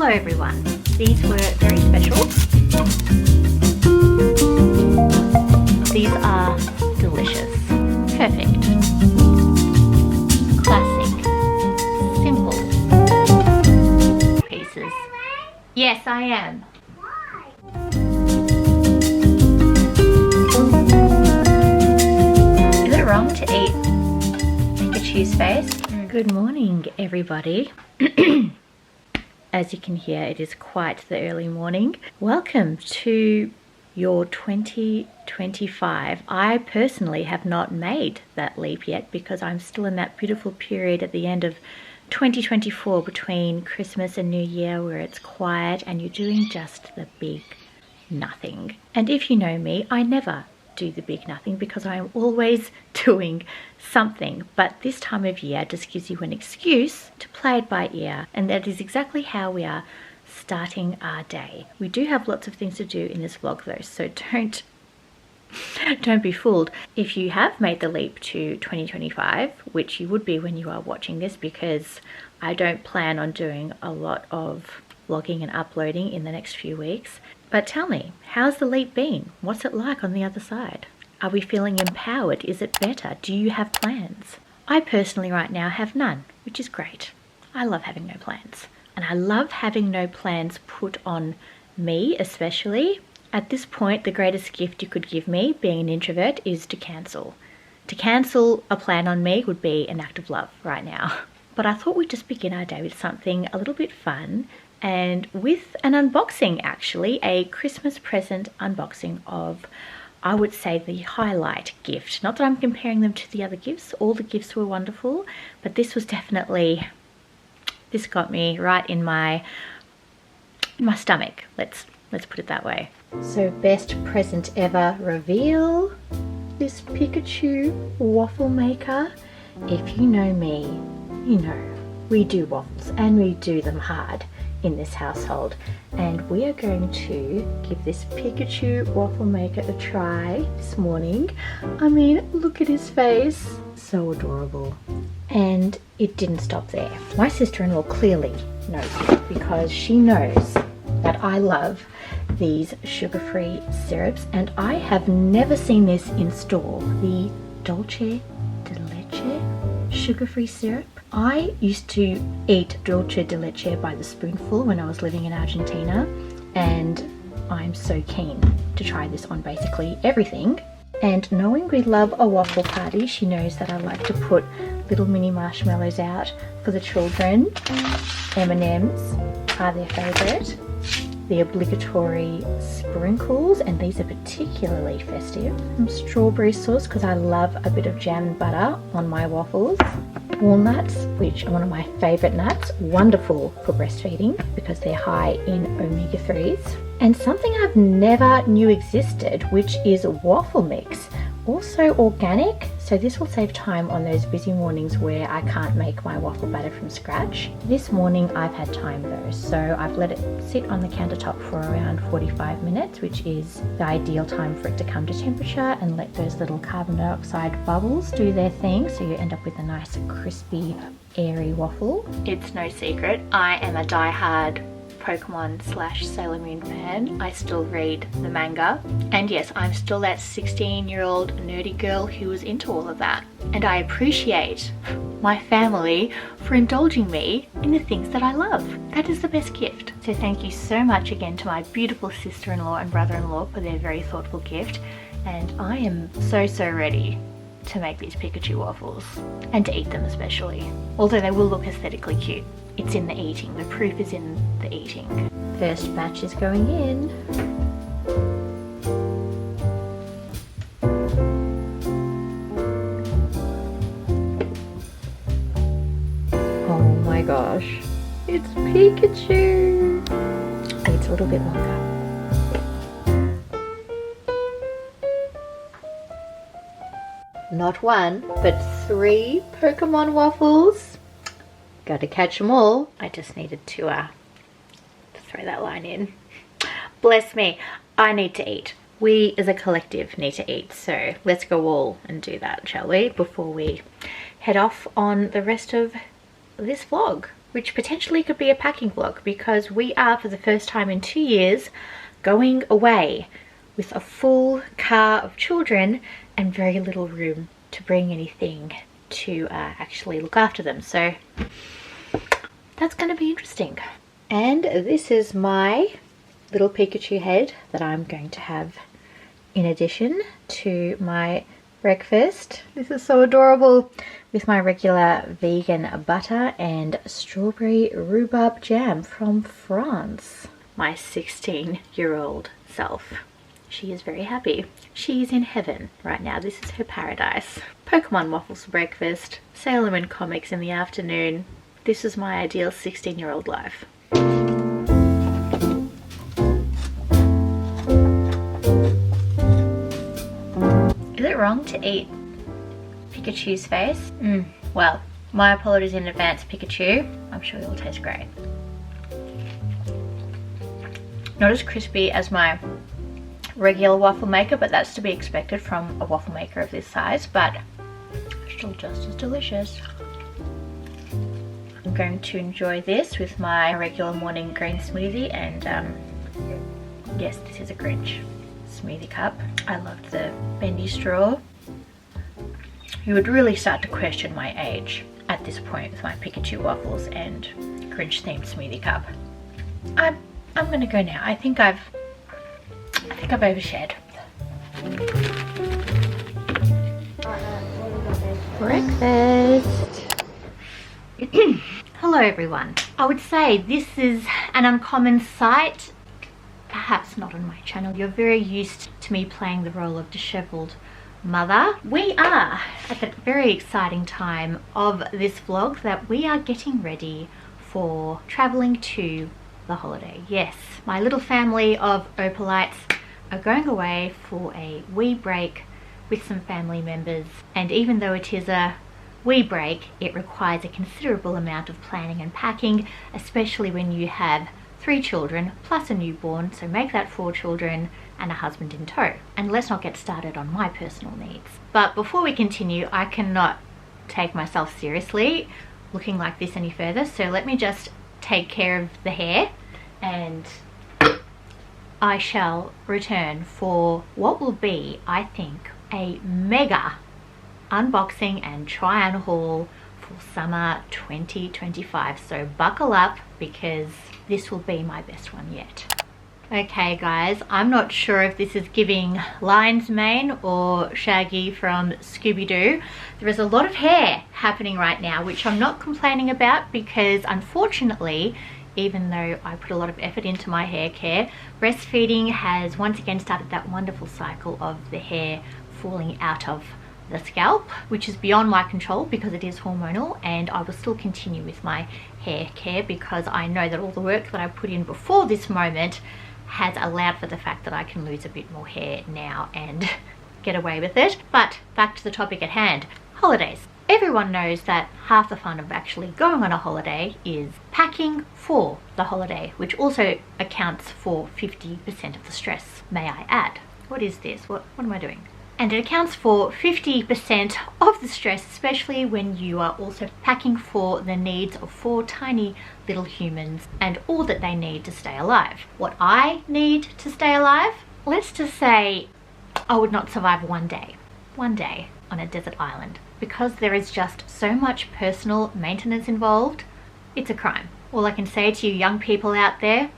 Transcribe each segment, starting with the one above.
Hello everyone, these were very special. These are delicious, perfect, classic, simple pieces. Yes, I am. Is it wrong to eat Pikachu's face? Good morning everybody. As you can hear, it is quite the early morning. Welcome to your 2025. I personally have not made that leap yet because I'm still in that beautiful period at the end of 2024 between Christmas and New Year where it's quiet and you're doing just the big nothing. And if you know me, I never do the big nothing because I am always doing something, but this time of year just gives you an excuse to play it by ear, and that is exactly how we are starting our day. We do have lots of things to do in this vlog though, so don't be fooled if you have made the leap to 2025, which you would be when you are watching this, because I don't plan on doing a lot of vlogging and uploading in the next few weeks. But tell me, how's the leap been? What's it like on the other side? Are we feeling empowered? Is it better? Do you have plans? I personally right now have none, which is great. I love having no plans. And I love having no plans put on me, especially. At this point, the greatest gift you could give me, being an introvert, is to cancel. To cancel a plan on me would be an act of love right now. But I thought we'd just begin our day with something a little bit fun, and with an unboxing, actually, a Christmas present unboxing of, I would say, the highlight gift. Not that I'm comparing them to the other gifts, all the gifts were wonderful, but this was definitely, this got me right in my stomach, let's put it that way. So best present ever reveal, this Pikachu waffle maker. If you know me, you know we do waffles and we do them hard in this household, and we are going to give this Pikachu waffle maker a try this morning. I mean, look at his face, so adorable. And it didn't stop there. My sister-in-law clearly knows it because she knows that I love these sugar-free syrups, and I have never seen this in store, the Dolce de Leche sugar-free syrup. I used to eat dulce de leche by the spoonful when I was living in Argentina, and I'm so keen to try this on basically everything. And knowing we love a waffle party, she knows that I like to put little mini marshmallows out for the children. M&Ms are their favourite. The obligatory sprinkles, and these are particularly festive. Some strawberry sauce because I love a bit of jam and butter on my waffles. Walnuts, which are one of my favourite nuts, wonderful for breastfeeding because they're high in omega-3s. And something I've never knew existed, which is waffle mix, also organic, so this will save time on those busy mornings where I can't make my waffle batter from scratch. This morning I've had time though, so I've let it sit on the countertop for around 45 minutes, which is the ideal time for it to come to temperature and let those little carbon dioxide bubbles do their thing, so you end up with a nice crispy airy waffle. It's no secret, I am a die-hard Pokemon / Sailor Moon fan. I still read the manga, and yes, I'm still that 16-year-old nerdy girl who was into all of that, and I appreciate my family for indulging me in the things that I love. That is the best gift. So thank you so much again to my beautiful sister-in-law and brother-in-law for their very thoughtful gift, and I am so ready to make these Pikachu waffles, and to eat them especially, although they will look aesthetically cute. It's in the eating. The proof is in the eating. First batch is going in. Oh my gosh. It's Pikachu. Needs a little bit longer. Not one, but 3 Pokemon waffles. Got to catch them all. I just needed to throw that line in. Bless me, I need to eat. We as a collective need to eat, so let's go all and do that, shall we, before we head off on the rest of this vlog. which potentially could be a packing vlog, because we are, for the first time in 2 years, going away with a full car of children and very little room to bring anything to actually look after them. So that's going to be interesting. And this is my little Pikachu head that I'm going to have in addition to my breakfast. This is so adorable, with my regular vegan butter and strawberry rhubarb jam from France. My 16-year-old self. She is very happy. She is in heaven right now. This is her paradise. Pokemon waffles for breakfast, Sailor Moon comics in the afternoon. This is my ideal 16-year-old life. Is it wrong to eat Pikachu's face? Well, my apologies in advance, Pikachu. I'm sure it'll taste great. Not as crispy as my regular waffle maker, but that's to be expected from a waffle maker of this size, but still just as delicious. I'm going to enjoy this with my regular morning green smoothie, and yes, this is a Grinch smoothie cup. I loved the bendy straw. You would really start to question my age at this point with my Pikachu waffles and Grinch themed smoothie cup. I'm gonna go now. I think I've overshared. Breakfast. Hello everyone. I would say this is an uncommon sight, perhaps not on my channel. You're very used to me playing the role of disheveled mother. We are at the very exciting time of this vlog that we are getting ready for traveling to the holiday. Yes, my little family of opalites are going away for a wee break with some family members, and even though it is a wee break, it requires a considerable amount of planning and packing, especially when you have 3 children plus a newborn, so make that 4 children and a husband in tow. And let's not get started on my personal needs. But before we continue, I cannot take myself seriously looking like this any further, so let me just take care of the hair, and I shall return for what will be, I think, a mega unboxing and try on haul for summer 2025. So buckle up, because this will be my best one yet. Okay guys, I'm not sure if this is giving Lion's Mane or Shaggy from Scooby-Doo. There is a lot of hair happening right now, which I'm not complaining about, because unfortunately, even though I put a lot of effort into my hair care, breastfeeding has once again started that wonderful cycle of the hair falling out of the scalp, which is beyond my control because it is hormonal, and I will still continue with my hair care because I know that all the work that I put in before this moment has allowed for the fact that I can lose a bit more hair now and get away with it. But back to the topic at hand, holidays. Everyone knows that half the fun of actually going on a holiday is packing for the holiday, which also accounts for 50% of the stress, may I add. What is this? What am I doing? And it accounts for 50% of the stress, especially when you are also packing for the needs of 4 tiny little humans and all that they need to stay alive. What I need to stay alive? Let's just say I would not survive one day on a desert island, because there is just so much personal maintenance involved. It's a crime. All I can say to you young people out there,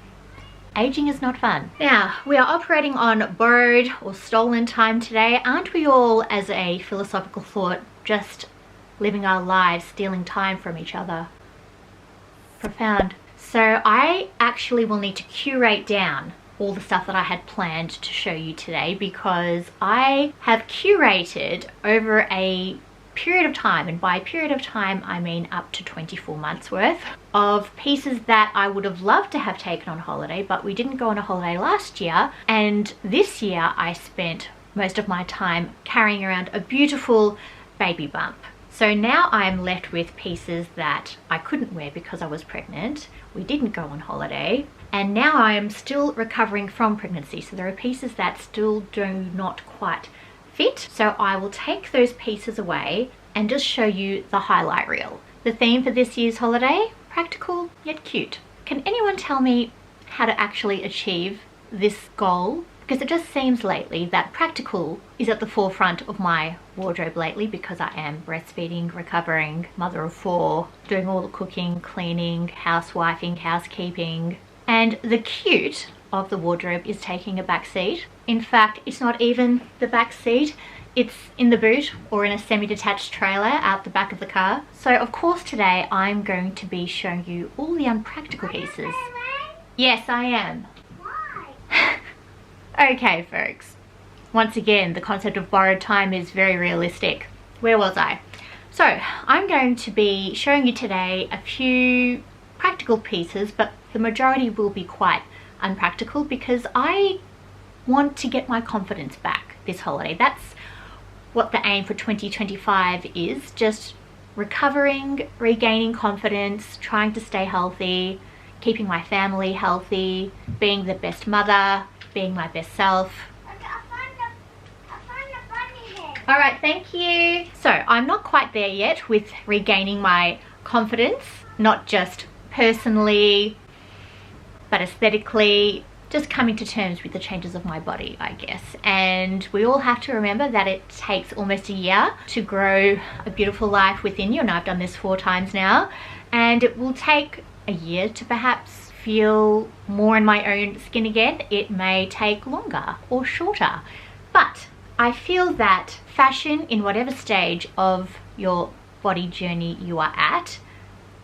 aging is not fun. Now, we are operating on borrowed or stolen time today. Aren't we all, as a philosophical thought, just living our lives, stealing time from each other? Profound. So I actually will need to curate down all the stuff that I had planned to show you today, because I have curated over a period of time, and by period of time I mean up to 24 months worth of pieces that I would have loved to have taken on holiday, but we didn't go on a holiday last year, and this year I spent most of my time carrying around a beautiful baby bump. So now I'm left with pieces that I couldn't wear because I was pregnant, we didn't go on holiday, and now I am still recovering from pregnancy. So there are pieces that still do not quite fit. So I will take those pieces away and just show you the highlight reel. The theme for this year's holiday, practical yet cute. Can anyone tell me how to actually achieve this goal? Because it just seems lately that practical is at the forefront of my wardrobe lately, because I am breastfeeding, recovering, mother of 4, doing all the cooking, cleaning, housewifing, housekeeping, and the cute of the wardrobe is taking a back seat. In fact, it's not even the back seat, it's in the boot or in a semi-detached trailer out the back of the car. So of course today I'm going to be showing you all the unpractical pieces. Yes, I am. Okay folks, once again the concept of borrowed time is very realistic. Where was I? So I'm going to be showing you today a few practical pieces, but the majority will be quite unpractical because I want to get my confidence back this holiday. That's what the aim for 2025 is, just recovering, regaining confidence, trying to stay healthy, keeping my family healthy, being the best mother, being my best self. All right, thank you. So I'm not quite there yet with regaining my confidence, not just personally, but aesthetically, just coming to terms with the changes of my body, I guess. And we all have to remember that it takes almost a year to grow a beautiful life within you, and I've done this 4 times now, and it will take a year to perhaps feel more in my own skin again. It may take longer or shorter, but I feel that fashion, in whatever stage of your body journey you are at,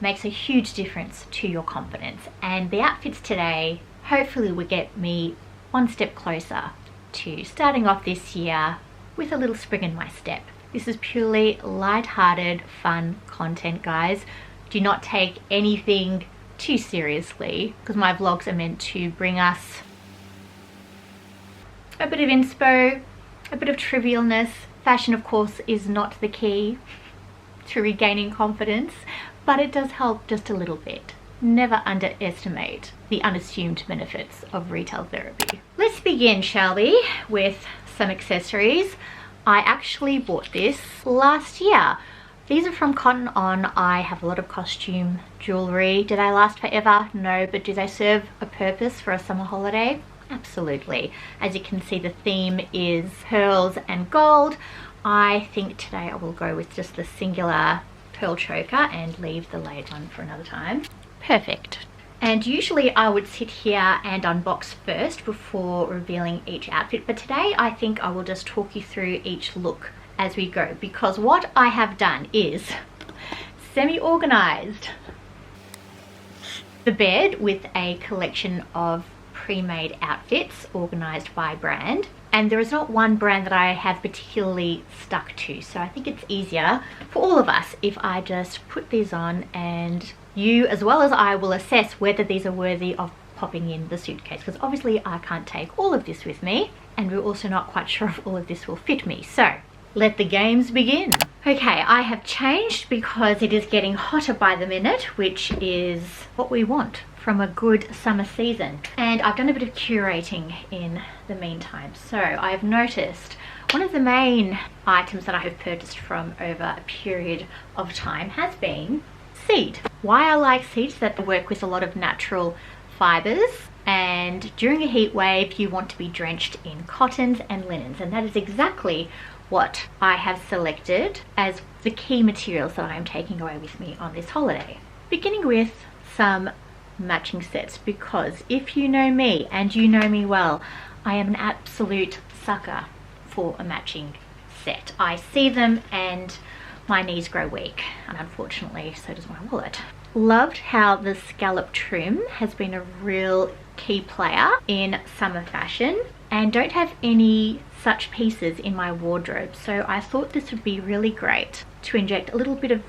makes a huge difference to your confidence. And the outfits today hopefully will get me one step closer to starting off this year with a little spring in my step. This is purely light-hearted, fun content, guys. Do not take anything too seriously, because my vlogs are meant to bring us a bit of inspo, a bit of trivialness. Fashion, of course, is not the key to regaining confidence, but it does help just a little bit. Never underestimate the unassumed benefits of retail therapy. Let's begin, shall we, with some accessories. I actually bought this last year. These are from Cotton On. I have a lot of costume jewellery. Do they last forever? No, but do they serve a purpose for a summer holiday? Absolutely. As you can see, the theme is pearls and gold. I think today I will go with just the singular pearl choker and leave the layered one for another time. Perfect. And usually I would sit here and unbox first before revealing each outfit, but today I think I will just talk you through each look as we go, because what I have done is semi-organized the bed with a collection of pre-made outfits organized by brand, and there is not one brand that I have particularly stuck to, so I think it's easier for all of us if I just put these on, and you as well as I will assess whether these are worthy of popping in the suitcase, because obviously I can't take all of this with me, and we're also not quite sure if all of this will fit me. So let the games begin. Okay, I have changed because it is getting hotter by the minute, which is what we want from a good summer season. And I've done a bit of curating in the meantime. So I've noticed one of the main items that I have purchased from over a period of time has been seed. Why I like seeds, that they work with a lot of natural fibers, and during a heat wave you want to be drenched in cottons and linens, and that is exactly what I have selected as the key materials that I am taking away with me on this holiday. Beginning with some matching sets, because if you know me, and you know me well, I am an absolute sucker for a matching set. I see them and my knees grow weak, and unfortunately so does my wallet. Loved how the scallop trim has been a real key player in summer fashion, and don't have any such pieces in my wardrobe, so I thought this would be really great to inject a little bit of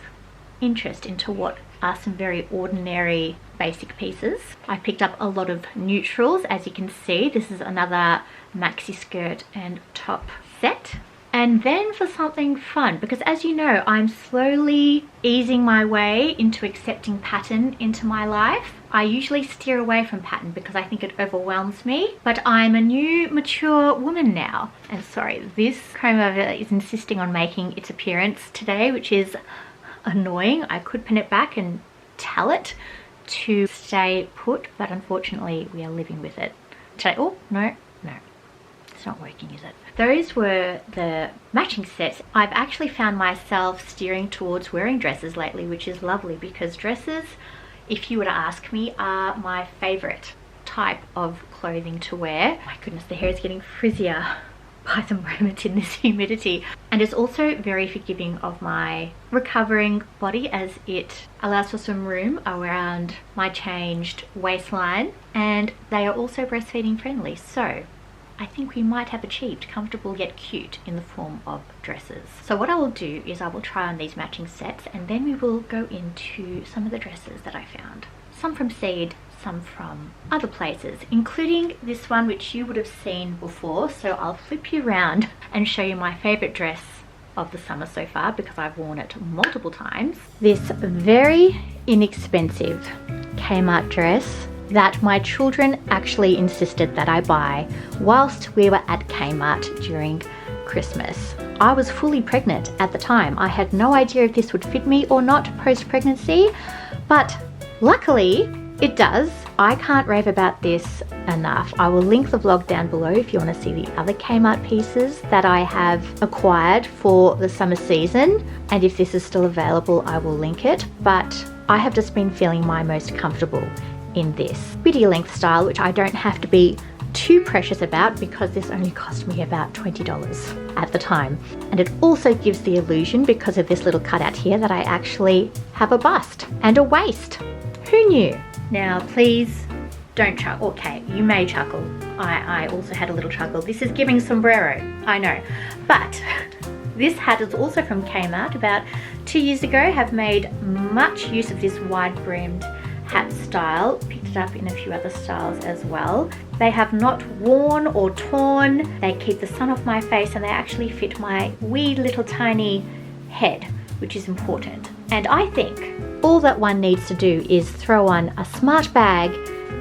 interest into what are some very ordinary basic pieces. I picked up a lot of neutrals. As you can see, this is another maxi skirt and top set. And then for something fun, because as you know, I'm slowly easing my way into accepting pattern into my life. I usually steer away from pattern because I think it overwhelms me, but I'm a new mature woman now. And sorry, this comb over is insisting on making its appearance today, which is annoying. I could pin it back and tell it to stay put, but unfortunately we are living with it today. Oh, no, it's not working, is it? Those were the matching sets. I've actually found myself steering towards wearing dresses lately, which is lovely because dresses, if you were to ask me, are my favorite type of clothing to wear. My goodness, the hair is getting frizzier by the moment in this humidity, and it's also very forgiving of my recovering body as it allows for some room around my changed waistline, and they are also breastfeeding friendly, so I think we might have achieved comfortable yet cute in the form of dresses. So what I will do is I will try on these matching sets, and then we will go into some of the dresses that I found. Some from Seed, some from other places, including this one which you would have seen before. So I'll flip you around and show you my favorite dress of the summer so far because I've worn it multiple times. This very inexpensive Kmart dress that my children actually insisted that I buy whilst we were at Kmart during Christmas. I was fully pregnant at the time. I had no idea if this would fit me or not post-pregnancy, but luckily it does. I can't rave about this enough. I will link the vlog down below if you want to see the other Kmart pieces that I have acquired for the summer season, and if this is still available I will link it, but I have just been feeling my most comfortable in this biddy length style, which I don't have to be too precious about because this only cost me about $20 at the time. And it also gives the illusion, because of this little cutout here, that I actually have a bust and a waist. Who knew? Now please don't chuckle. Okay, you may chuckle. I also had a little chuckle. This is giving sombrero, I know. But this hat is also from Kmart about 2 years ago. Have made much use of this wide brimmed hat style. Picked it up in a few other styles as well. They have not worn or torn. They keep the sun off my face, and they actually fit my wee little tiny head, which is important. And I think all that one needs to do is throw on a smart bag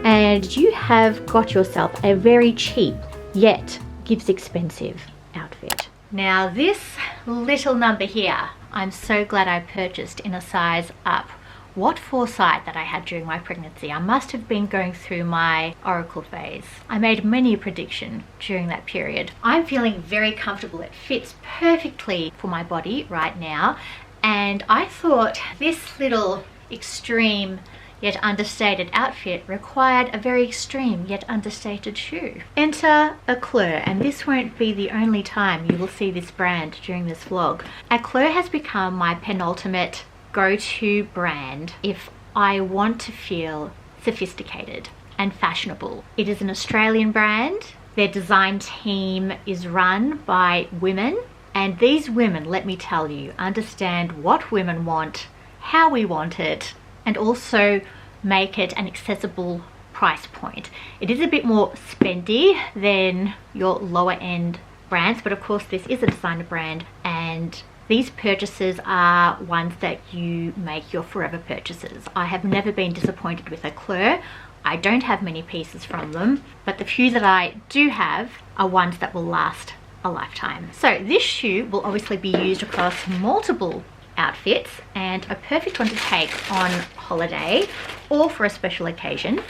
and you have got yourself a very cheap yet gives expensive outfit. Now this little number here, I'm so glad I purchased in a size up. What foresight that I had during my pregnancy. I must have been going through my oracle phase. I made many a prediction during that period. I'm feeling very comfortable. It fits perfectly for my body right now. And I thought this little extreme yet understated outfit required a very extreme yet understated shoe. Enter Acler, and this won't be the only time you will see this brand during this vlog. Acler has become my penultimate go-to brand if I want to feel sophisticated and fashionable. It is an Australian brand. Their design team is run by women, and these women, let me tell you, understand what women want, how we want it, and also make it an accessible price point. It is a bit more spendy than your lower end brands, but of course this is a designer brand, and these purchases are ones that you make your forever purchases. I have never been disappointed with Acler. I don't have many pieces from them, but the few that I do have are ones that will last a lifetime. So this shoe will obviously be used across multiple outfits, and a perfect one to take on holiday or for a special occasion.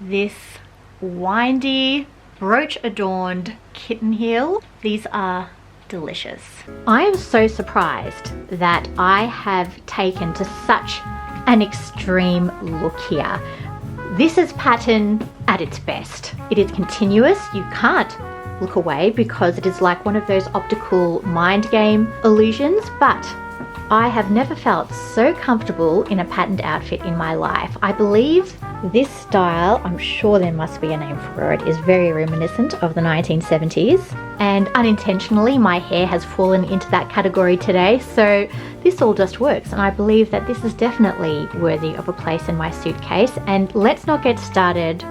This windy, brooch adorned kitten heel. These are delicious. I am so surprised that I have taken to such an extreme look here. This is pattern at its best. It is continuous. You can't look away because it is like one of those optical mind game illusions, but I have never felt so comfortable in a patterned outfit in my life. I believe this style, I'm sure there must be a name for it, is very reminiscent of the 1970s, and unintentionally my hair has fallen into that category today, so this all just works, and I believe that this is definitely worthy of a place in my suitcase. And let's not get started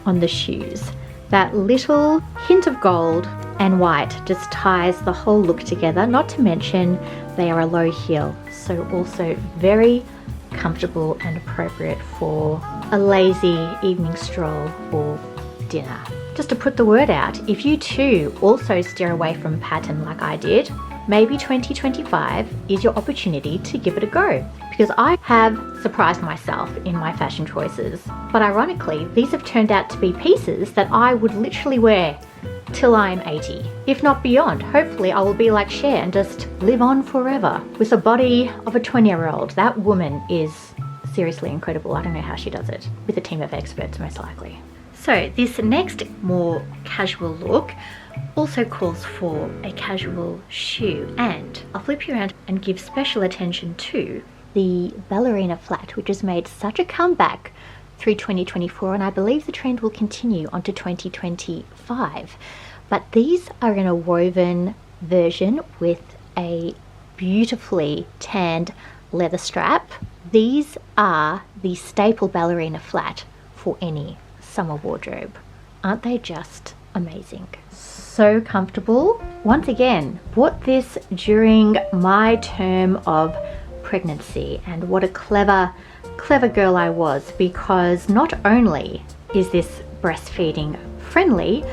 on the shoes. That little hint of gold and white just ties the whole look together, not to mention they are a low heel, so also very comfortable and appropriate for a lazy evening stroll or dinner. Just to put the word out, if you too also steer away from pattern like I did, maybe 2025 is your opportunity to give it a go, because I have surprised myself in my fashion choices. But ironically, these have turned out to be pieces that I would literally wear till I'm 80, if not beyond. Hopefully I will be like Cher and just live on forever with the body of a 20-year-old. That woman is seriously incredible. I don't know how she does it, with a team of experts most likely. So this next more casual look also calls for a casual shoe, and I'll flip you around and give special attention to the ballerina flat, which has made such a comeback through 2024, and I believe the trend will continue onto 2025. But these are in a woven version with a beautifully tanned leather strap. These are the staple ballerina flat for any summer wardrobe. Aren't they just amazing? So comfortable. Once again, bought this during my term of pregnancy, and what a clever girl I was, because not only is this breastfeeding friendly,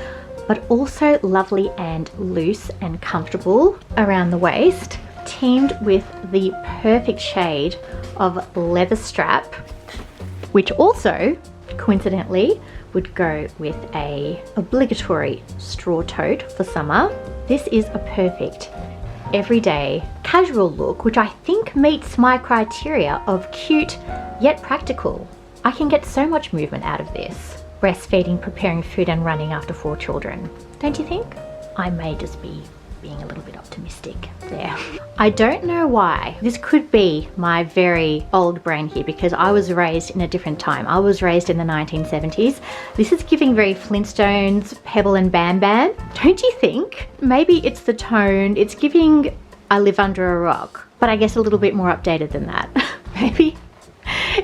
but also lovely and loose and comfortable around the waist, teamed with the perfect shade of leather strap, which also coincidentally would go with a obligatory straw tote for summer. This is a perfect everyday casual look, which I think meets my criteria of cute yet practical. I can get so much movement out of this. Breastfeeding, preparing food and running after 4 children. Don't you think? I may just be being a little bit optimistic there. I don't know why. This could be my very old brain here, because I was raised in a different time. I was raised in the 1970s. This is giving very Flintstones, Pebble and Bam Bam. Don't you think? Maybe it's the tone. It's giving I Live Under a Rock, but I guess a little bit more updated than that. Maybe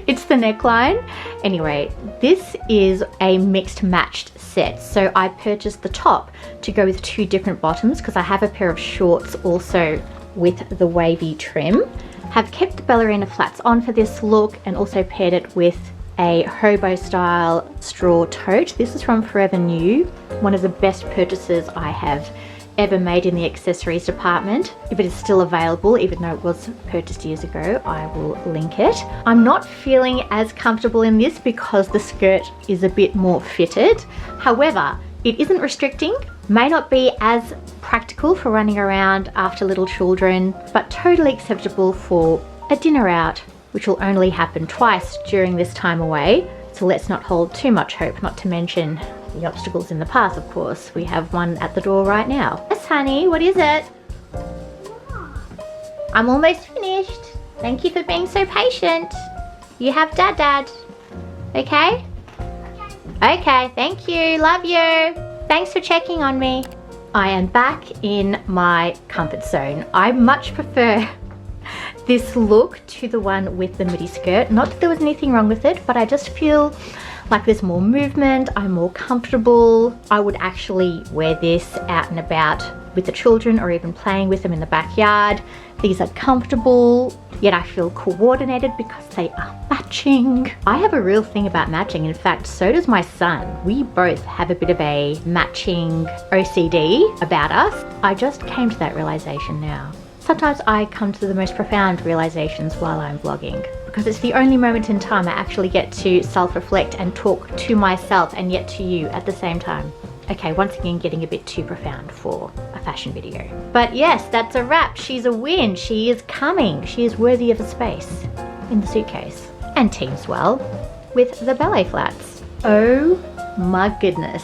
it's the neckline. Anyway, this is a mixed matched set. So I purchased the top to go with 2 different bottoms, because I have a pair of shorts also with the wavy trim. Have kept the ballerina flats on for this look and also paired it with a hobo style straw tote. This is from Forever New, one of the best purchases I have ever made in the accessories department. If it is still available, even though it was purchased years ago, I will link it. I'm not feeling as comfortable in this because the skirt is a bit more fitted. However, it isn't restricting, may not be as practical for running around after little children, but totally acceptable for a dinner out, which will only happen twice during this time away. So let's not hold too much hope, not to mention the obstacles in the path, of course. We have one at the door right now. Yes, honey, what is it? I'm almost finished. Thank you for being so patient. You have Dad. Okay? Okay, thank you. Love you. Thanks for checking on me. I am back in my comfort zone. I much prefer this look to the one with the midi skirt. Not that there was anything wrong with it, but I just feel like there's more movement, I'm more comfortable. I would actually wear this out and about with the children, or even playing with them in the backyard. These are comfortable, yet I feel coordinated because they are matching. I have a real thing about matching. In fact, so does my son. We both have a bit of a matching OCD about us. I just came to that realization now. Sometimes I come to the most profound realizations while I'm vlogging, because it's the only moment in time I actually get to self-reflect and talk to myself and yet to you at the same time. Okay, once again getting a bit too profound for a fashion video. But yes, that's a wrap. She's a win. She is coming. She is worthy of a space in the suitcase. And teams well with the ballet flats. Oh my goodness.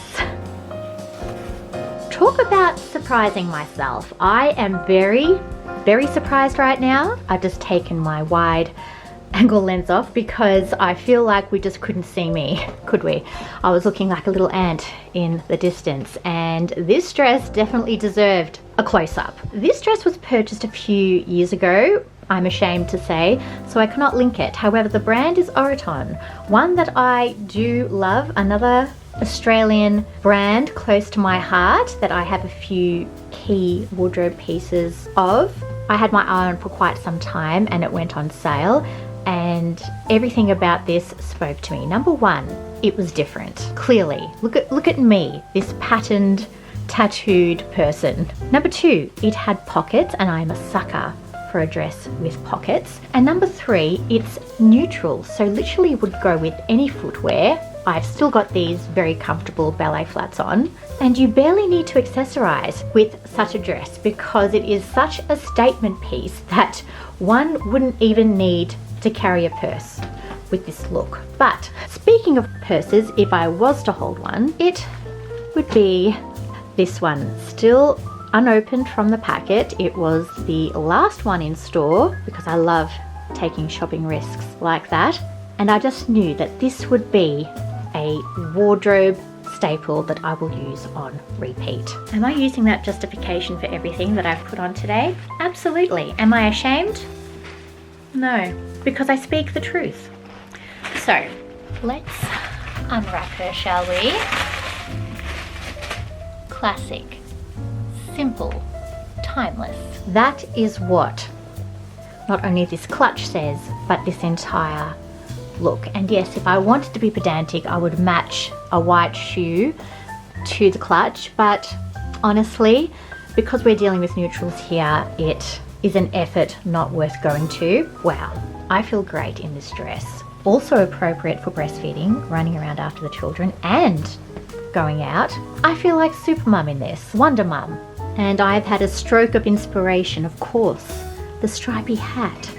Talk about surprising myself. I am very surprised right now. I've just taken my wide angle lens off because I feel like we just couldn't see me, could we? I was looking like a little ant in the distance, and this dress definitely deserved a close-up. This dress was purchased a few years ago, I'm ashamed to say, so I cannot link it. However, the brand is Oraton, one that I do love, another Australian brand close to my heart that I have a few key wardrobe pieces of. I had my eye on for quite some time and it went on sale, and everything about this spoke to me. Number one, it was different. Clearly, look at me, this patterned, tattooed person. Number two, it had pockets, and I'm a sucker for a dress with pockets. And number 3, it's neutral, so literally would go with any footwear. I've still got these very comfortable ballet flats on, and you barely need to accessorize with such a dress because it is such a statement piece that one wouldn't even need to carry a purse with this look. But speaking of purses, if I was to hold one, it would be this one, still unopened from the packet. It was the last one in store because I love taking shopping risks like that, and I just knew that this would be a wardrobe staple that I will use on repeat. Am I using that justification for everything that I've put on today? Absolutely. Am I ashamed? No, because I speak the truth. So let's unwrap her, shall we? Classic, simple, timeless. That is what not only this clutch says, but this entire look. And yes, if I wanted to be pedantic, I would match a white shoe to the clutch, but honestly, because we're dealing with neutrals here, it is an effort not worth going to. Wow, I feel great in this dress. Also appropriate for breastfeeding, running around after the children, and going out. I feel like super mum in this, Wonder Mum. And I've had a stroke of inspiration, of course. The stripy hat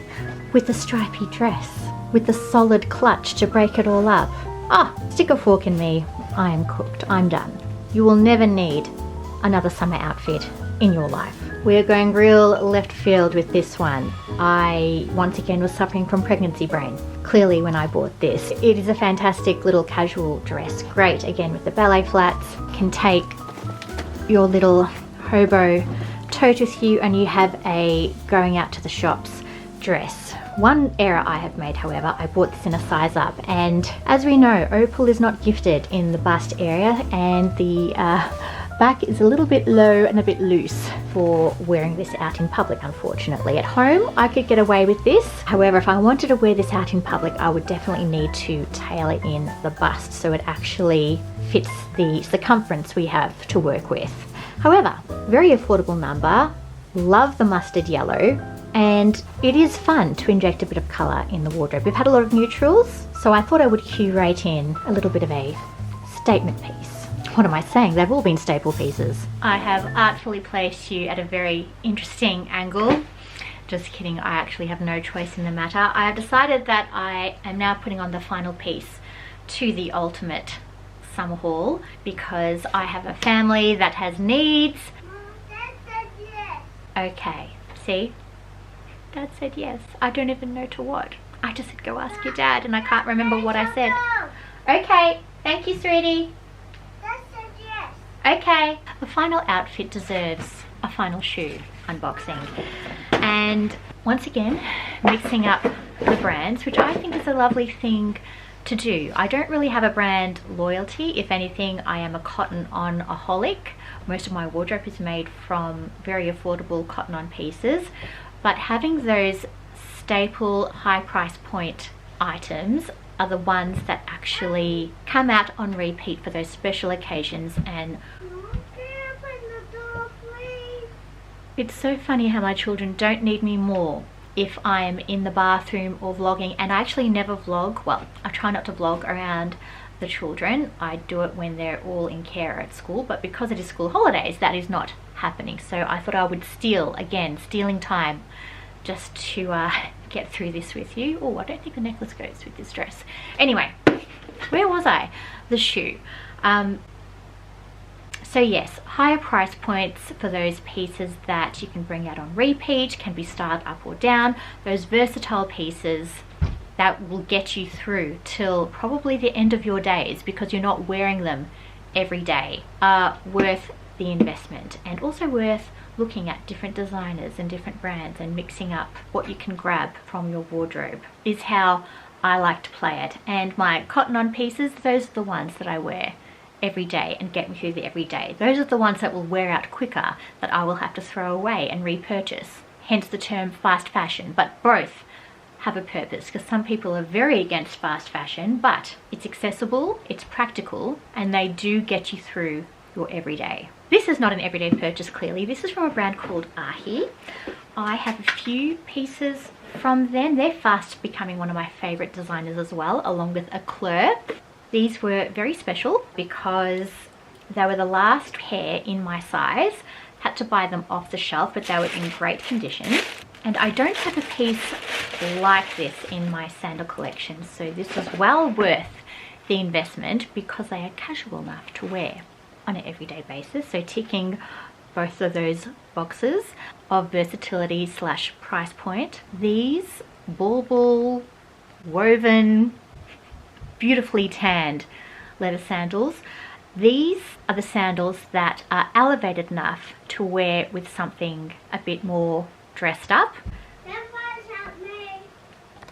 with the stripy dress with the solid clutch to break it all up. Ah, stick a fork in me. I am cooked. I'm done. You will never need another summer outfit in your life. We're going real left field with this one. I once again was suffering from pregnancy brain. Clearly when I bought this. It is a fantastic little casual dress. Great again with the ballet flats. Can take your little hobo tote with you and you have a going out to the shops dress. One error I have made, however, I bought this in a size up, and as we know, Opal is not gifted in the bust area, and the back is a little bit low and a bit loose for wearing this out in public, unfortunately. At home, I could get away with this. However, if I wanted to wear this out in public, I would definitely need to tailor in the bust so it actually fits the circumference we have to work with. However, very affordable number. Love the mustard yellow. And it is fun to inject a bit of colour in the wardrobe. We've had a lot of neutrals, so I thought I would curate in a little bit of a statement piece. What am I saying? They've all been staple pieces. I have artfully placed you at a very interesting angle. Just kidding, I actually have no choice in the matter. I have decided that I am now putting on the final piece to the ultimate summer haul because I have a family that has needs. Dad said yes. Okay, see? Dad said yes. I don't even know to what. I just said go ask your dad and I can't remember what I said. Okay, thank you, sweetie. Dad said yes. Okay. The final outfit deserves a final shoe unboxing. And once again, mixing up the brands, which I think is a lovely thing to do. I don't really have a brand loyalty. If anything, I am a cotton-on-aholic. Most of my wardrobe is made from very affordable cotton-on pieces. But having those staple high price point items are the ones that actually come out on repeat for those special occasions. And Can you open the door, please? it's so funny how my children don't need me more if I'm in the bathroom or vlogging. And I actually never vlog. Well, I try not to vlog around the children. I do it when they're all in care at school, but because it is school holidays, that is not happening. So I thought I would stealing time just to get through this with you. Oh, I don't think the necklace goes with this dress. Anyway, where was I? The shoe. So yes, higher price points for those pieces that you can bring out on repeat, can be styled up or down. Those versatile pieces that will get you through till probably the end of your days because you're not wearing them every day, are worth the investment, and also worth looking at different designers and different brands and mixing up what you can grab from your wardrobe is how I like to play it. And my cotton on pieces, those are the ones that I wear every day and get me through the everyday. Those are the ones that will wear out quicker, that I will have to throw away and repurchase. Hence the term fast fashion, but both have a purpose because some people are very against fast fashion, but it's accessible, it's practical, and they do get you through your everyday. This is not an everyday purchase, clearly. This is from a brand called Ahi. I have a few pieces from them. They're fast becoming one of my favorite designers as well, along with Acler. These were very special because they were the last pair in my size. Had to buy them off the shelf, but they were in great condition. And I don't have a piece like this in my sandal collection, so this was well worth the investment because they are casual enough to wear on an everyday basis. So ticking both of those boxes of versatility slash price point. These bauble woven, beautifully tanned leather sandals. These are the sandals that are elevated enough to wear with something a bit more dressed up,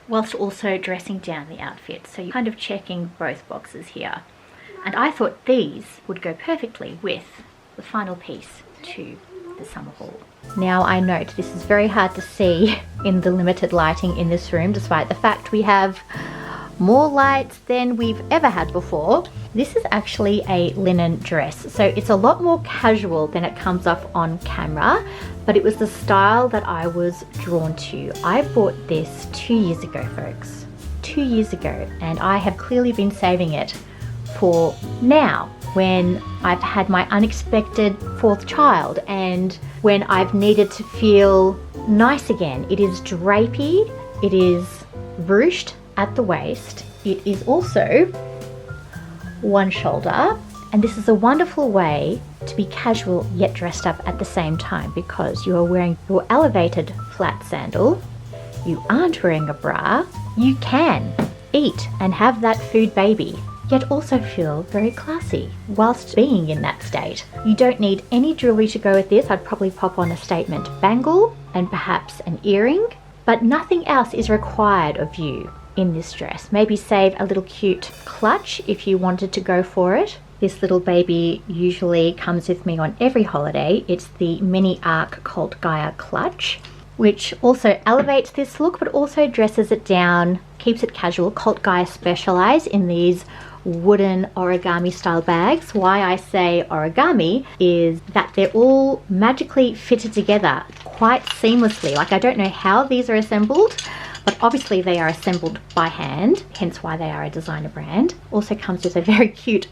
whilst also dressing down the outfit. So you're kind of checking both boxes here. And I thought these would go perfectly with the final piece to the summer haul. Now I note this is very hard to see in the limited lighting in this room, despite the fact we have more lights than we've ever had before. This is actually a linen dress, so it's a lot more casual than it comes off on camera, but it was the style that I was drawn to. I bought this 2 years ago, folks. 2 years ago, and I have clearly been saving it for now, when I've had my unexpected 4th child and when I've needed to feel nice again. It is drapey, it is ruched at the waist, it is also one shoulder, and this is a wonderful way to be casual yet dressed up at the same time, because you are wearing your elevated flat sandal, you aren't wearing a bra, you can eat and have that food baby, yet also feel very classy whilst being in that state. You don't need any jewellery to go with this. I'd probably pop on a statement bangle and perhaps an earring, but nothing else is required of you in this dress. Maybe save a little cute clutch if you wanted to go for it. This little baby usually comes with me on every holiday. It's the Mini Arc Cult Gaia clutch, which also elevates this look but also dresses it down, keeps it casual. Cult Gaia specialise in these wooden origami style bags. Why I say origami is that they're all magically fitted together quite seamlessly. Like, I don't know how these are assembled, but obviously they are assembled by hand, hence why they are a designer brand. Also comes with a very cute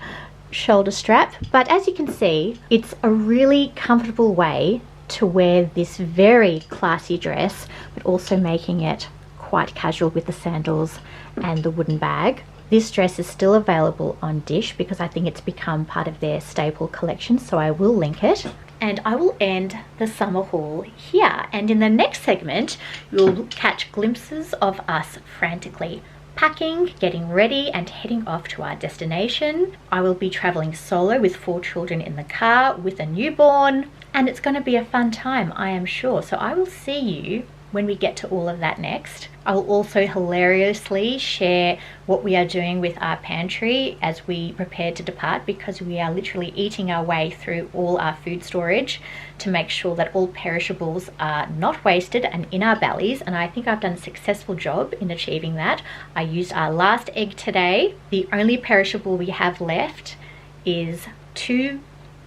shoulder strap, but as you can see, it's a really comfortable way to wear this very classy dress, but also making it quite casual with the sandals and the wooden bag. This dress is still available on Dissh because I think it's become part of their staple collection, so I will link it. And I will end the summer haul here, and in the next segment you'll catch glimpses of us frantically packing, getting ready and heading off to our destination. I will be traveling solo with 4 children in the car with a newborn, and it's going to be a fun time, I am sure. So I will see you when we get to all of that next. I will also hilariously share what we are doing with our pantry as we prepare to depart, because we are literally eating our way through all our food storage to make sure that all perishables are not wasted and in our bellies, and I think I've done a successful job in achieving that. I used our last egg today. The only perishable we have left is 2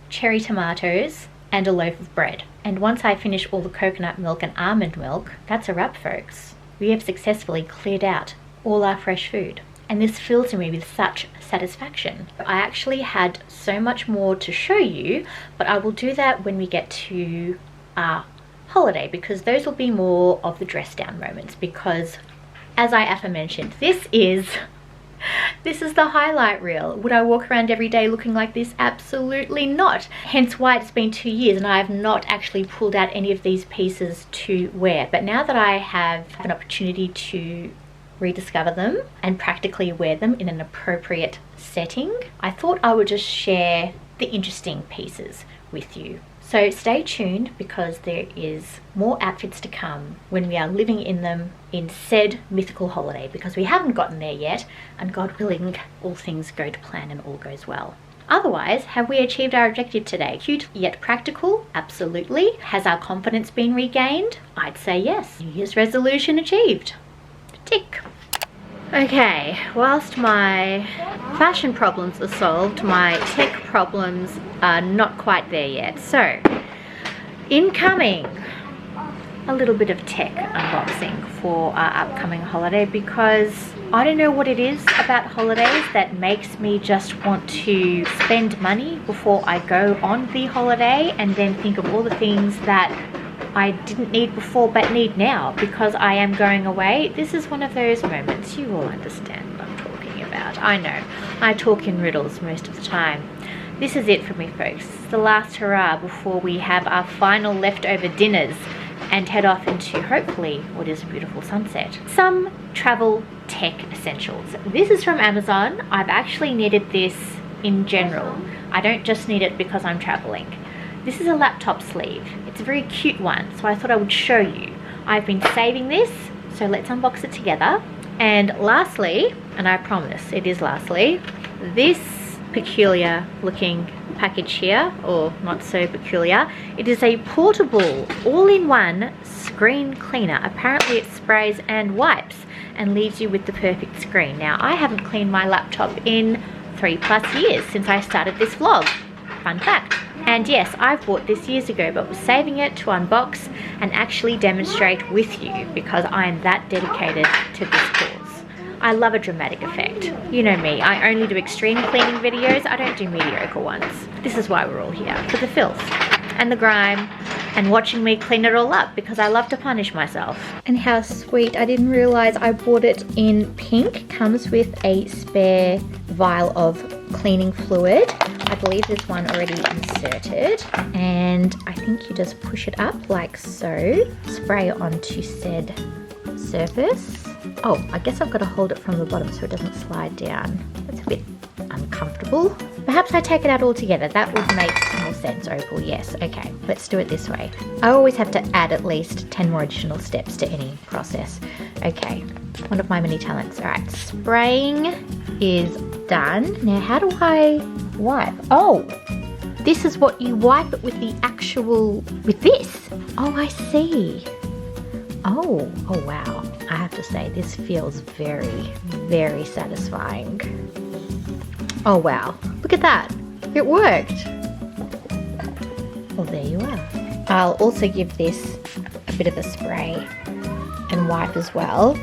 cherry tomatoes and a loaf of bread. And once I finish all the coconut milk and almond milk, that's a wrap, folks. We have successfully cleared out all our fresh food, and this fills me with such satisfaction. I actually had so much more to show you, but I will do that when we get to our holiday, because those will be more of the dress down moments, because as I aforementioned, this is the highlight reel. Would I walk around every day looking like this? Absolutely not. Hence why it's been 2 years and I have not actually pulled out any of these pieces to wear. But now that I have an opportunity to rediscover them and practically wear them in an appropriate setting, I thought I would just share the interesting pieces with you. So stay tuned, because there is more outfits to come when we are living in them in said mythical holiday, because we haven't gotten there yet, and God willing, all things go to plan and all goes well. Otherwise, have we achieved our objective today? Cute yet practical? Absolutely. Has our confidence been regained? I'd say yes. New Year's resolution achieved. Tick. Okay, whilst my fashion problems are solved, my tech problems are not quite there yet. So, incoming a little bit of tech unboxing for our upcoming holiday, because I don't know what it is about holidays that makes me just want to spend money before I go on the holiday and then think of all the things that I didn't need before but need now because I am going away. This is one of those moments. You all understand what I'm talking about. I know, I talk in riddles most of the time. This is it for me, folks. It's the last hurrah before we have our final leftover dinners and head off into, hopefully, what is a beautiful sunset. Some travel tech essentials. This is from Amazon. I've actually needed this in general. I don't just need it because I'm traveling. This is a laptop sleeve. It's a very cute one, so I thought I would show you. I've been saving this, so let's unbox it together. And lastly, and I promise it is lastly, this peculiar looking package here, or not so peculiar. It is a portable all-in-one screen cleaner. Apparently it sprays and wipes and leaves you with the perfect screen. Now, I haven't cleaned my laptop in 3+ years since I started this vlog. Fun fact. And yes, I've bought this years ago, but was saving it to unbox and actually demonstrate with you because I am that dedicated to this cause. I love a dramatic effect. You know me, I only do extreme cleaning videos. I don't do mediocre ones. This is why we're all here, for the filth and the grime and watching me clean it all up because I love to punish myself. And how sweet, I didn't realize I bought it in pink. Comes with a spare vial of cleaning fluid. I believe there's one already inserted, and I think you just push it up like so, spray it onto said surface. Oh, I guess I've got to hold it from the bottom so it doesn't slide down. That's a bit uncomfortable. Perhaps I take it out altogether. That would make more sense, Opal. Yes, okay, let's do it this way. I always have to add at least 10 more additional steps to any process. Okay, one of my many talents. All right, spraying is done. Now, how do I wipe? Oh, this is what you wipe it with, the actual, with this. Oh, I see. Oh wow. I have to say, this feels very, very satisfying. Oh wow, look at that. It worked. Well, there you are. I'll also give this a bit of a spray and wipe as well.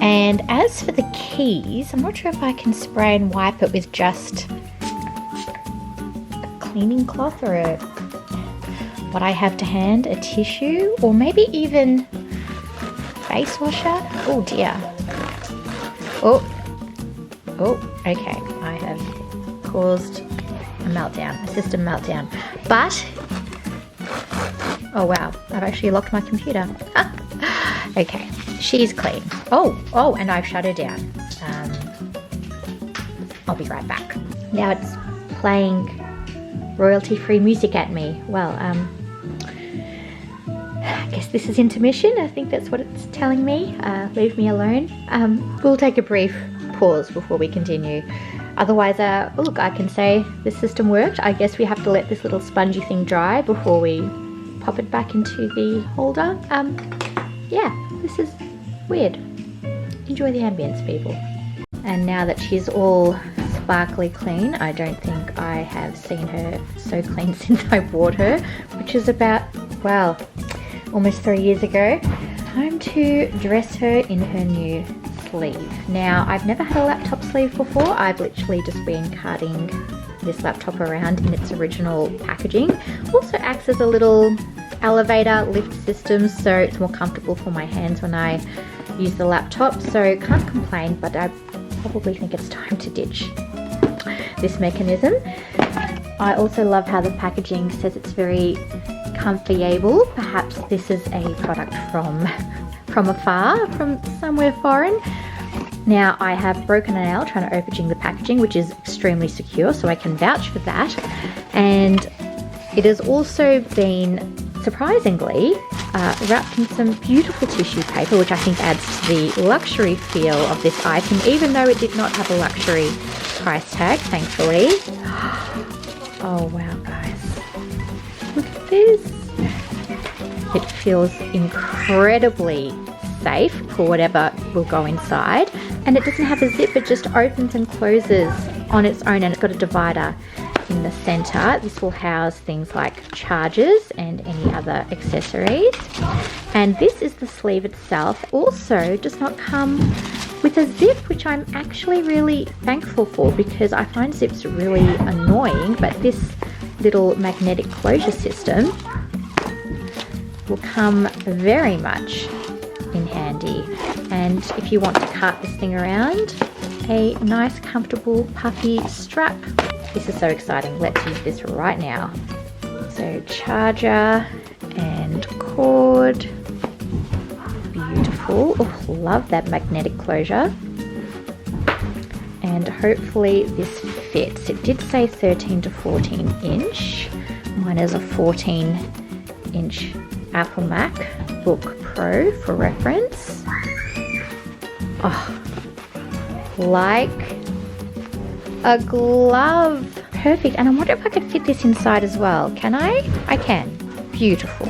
And as for the keys, I'm not sure if I can spray and wipe it with just a cleaning cloth or what I have to hand, a tissue, or maybe even face washer. Oh dear. Oh, okay. I have caused a meltdown, a system meltdown. But, oh wow, I've actually locked my computer. Okay, she's clean. Oh, and I've shut her down. I'll be right back. Now it's playing royalty-free music at me. Well, I guess this is intermission. I think that's what it's telling me. Leave me alone. We'll take a brief pause before we continue. Otherwise, look, I can say the system worked. I guess we have to let this little spongy thing dry before we pop it back into the holder. Yeah, this is weird. Enjoy the ambience, people. And now that she's all sparkly clean, I don't think I have seen her so clean since I bought her, which is about, well, almost 3 years ago. Time to dress her in her new sleeve. Now, I've never had a laptop sleeve before. I've literally just been carting this laptop around in its original packaging. Also acts as a little elevator lift system, so it's more comfortable for my hands when I use the laptop. So can't complain, but I probably think it's time to ditch this mechanism. I also love how the packaging says it's very comfyable. Perhaps this is a product from afar, from somewhere foreign. Now, I have broken a nail trying to open the packaging, which is extremely secure, so I can vouch for that. And it has also been, surprisingly, wrapped in some beautiful tissue paper, which I think adds to the luxury feel of this item, even though it did not have a luxury price tag, thankfully. Oh wow, guys. Look at this. It feels incredibly safe for whatever will go inside. And it doesn't have a zip, it just opens and closes on its own, and it's got a divider in the center. This will house things like chargers and any other accessories. And this is the sleeve itself. Also does not come with a zip, which I'm actually really thankful for because I find zips really annoying, but this little magnetic closure system will come very much in handy. And if you want to cart this thing around, a nice comfortable puffy strap. This is so exciting. Let's use this right now. So charger and cord. Beautiful. Oh, love that magnetic closure. And hopefully this fits. It did say 13 to 14 inch. Mine is a 14 inch Apple MacBook Pro for reference. Oh, like a glove. Perfect. And I wonder if I could fit this inside as well. Can I? I can. Beautiful.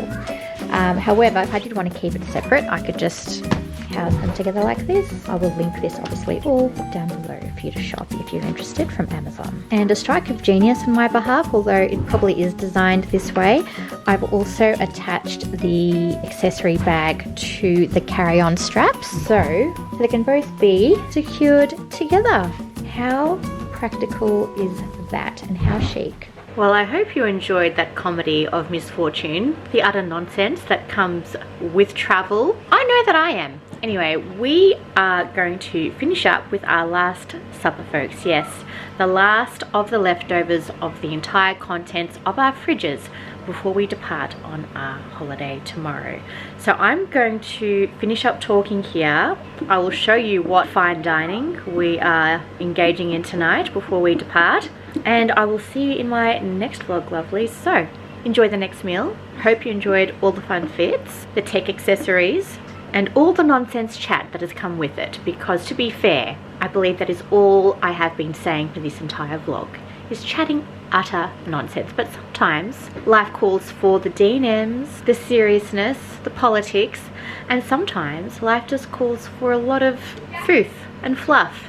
However, if I did want to keep it separate, I could just house them together like this. I will link this obviously all down below for you to shop if you're interested from Amazon. And a strike of genius on my behalf, although it probably is designed this way, I've also attached the accessory bag to the carry-on straps so they can both be secured together. How practical is that and how chic? Well, I hope you enjoyed that comedy of misfortune, the utter nonsense that comes with travel. I know that I am. Anyway, we are going to finish up with our last supper, folks. Yes, the last of the leftovers of the entire contents of our fridges before we depart on our holiday tomorrow. So I'm going to finish up talking here. I will show you what fine dining we are engaging in tonight before we depart. And I will see you in my next vlog, lovelies. So enjoy the next meal. Hope you enjoyed all the fun fits, the tech accessories, and all the nonsense chat that has come with it, because to be fair, I believe that is all I have been saying for this entire vlog, is chatting utter nonsense. But sometimes life calls for the D&Ms, the seriousness, the politics, and sometimes life just calls for a lot of foof and fluff,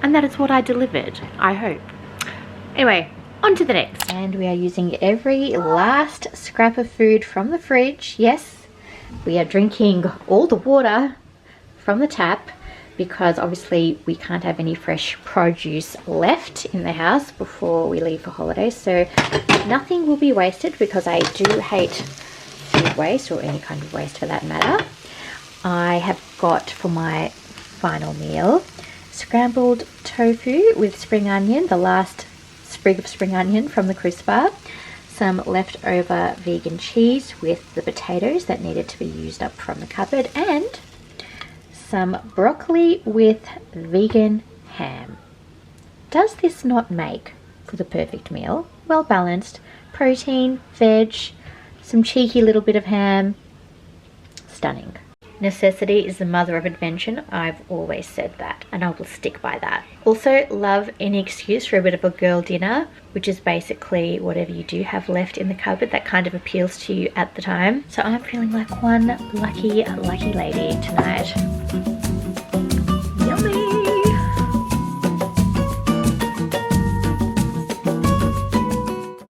and that is what I delivered, I hope. Anyway, on to the next. And we are using every last scrap of food from the fridge. Yes, we are drinking all the water from the tap because obviously we can't have any fresh produce left in the house before we leave for holidays. So nothing will be wasted because I do hate food waste, or any kind of waste for that matter. I have got for my final meal scrambled tofu with spring onion, the last sprig of spring onion from the crisper, some leftover vegan cheese with the potatoes that needed to be used up from the cupboard, and some broccoli with vegan ham. Does this not make for the perfect meal? Well balanced, protein, veg, some cheeky little bit of ham. Stunning. Necessity is the mother of invention. I've always said that, and I will stick by that. Also love any excuse for a bit of a girl dinner, which is basically whatever you do have left in the cupboard that kind of appeals to you at the time. So I'm feeling like one lucky lady tonight.